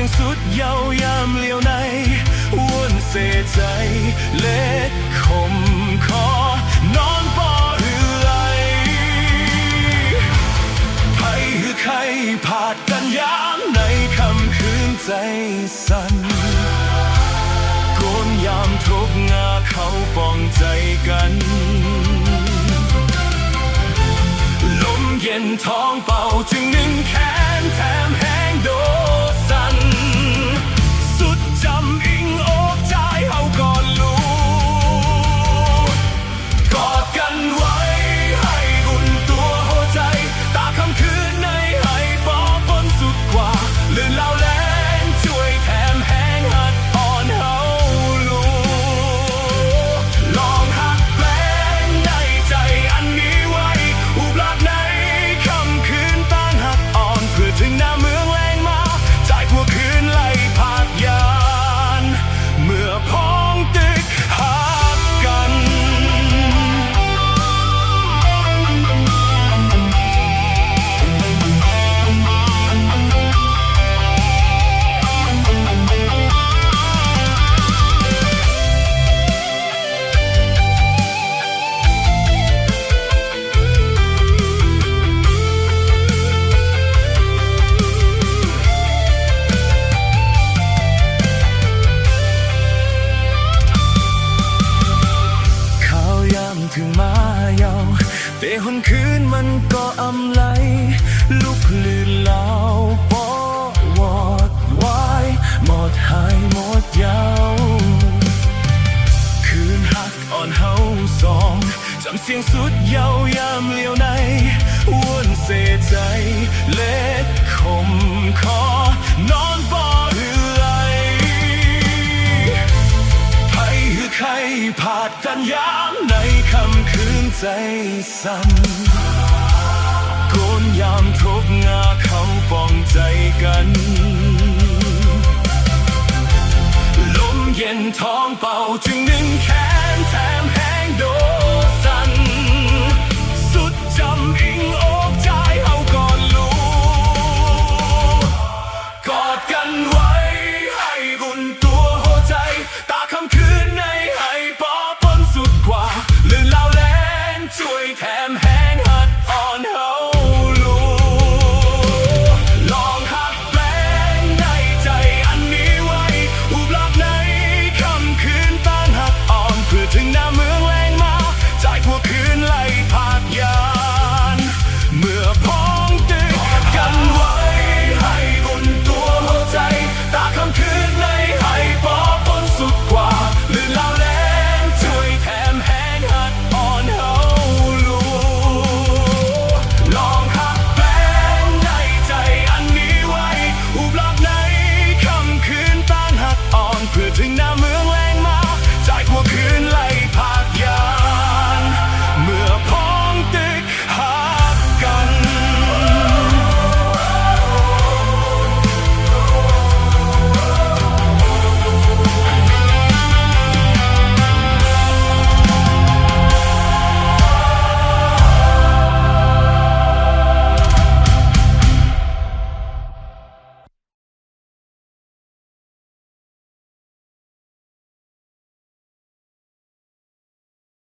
ยงสุดเยาวยามเลี้ยวในวนเสียใจเล็ดคมคอนอนบ่หรือไหลไผหรือใครผาดกันยามในคำคืนใจสั่นโกนยามทุกงาเขาปองใจกันลมเย็นท้องเป่าจึงนึ่งแขนแถมแห้งโดสั่นสุดจำอิงอกใจเฮาก่อนลูกอดกันไว้ให้อุ่นตัวหัวใจตาคำคืนในให้ปอบปนสุดกว่าลื่นเล่าแรงช่วยแถมแห้งหัดอ่อนเฮาลูลองหักแปลงในใจอันนี้ไว้อุบลัดในคำคืนตั้งหักอ่อนเพื่อถึงหน้าเมืองแรงมาจ่ายพวกคืนไล่ผากยานเมื่อพ้องตึกหักกันถึงมาเยาแต่หนคืนมันก็อำไหลลุกลื่นเล่าปอวอดวายหมดหายหมดยาวคืนหักอ่อนเฮาสองจำเสียงสุดเยาวยามเลี้ยวในวนเสียใจเล็ดคมคอนอนบ่หรือไหลไผหรือใครผาดกันยามในคำคืนใจสั่นโกนยามทบงาเขาปองใจกันลมเย็นท้องเป่าจึงนึ่งแขน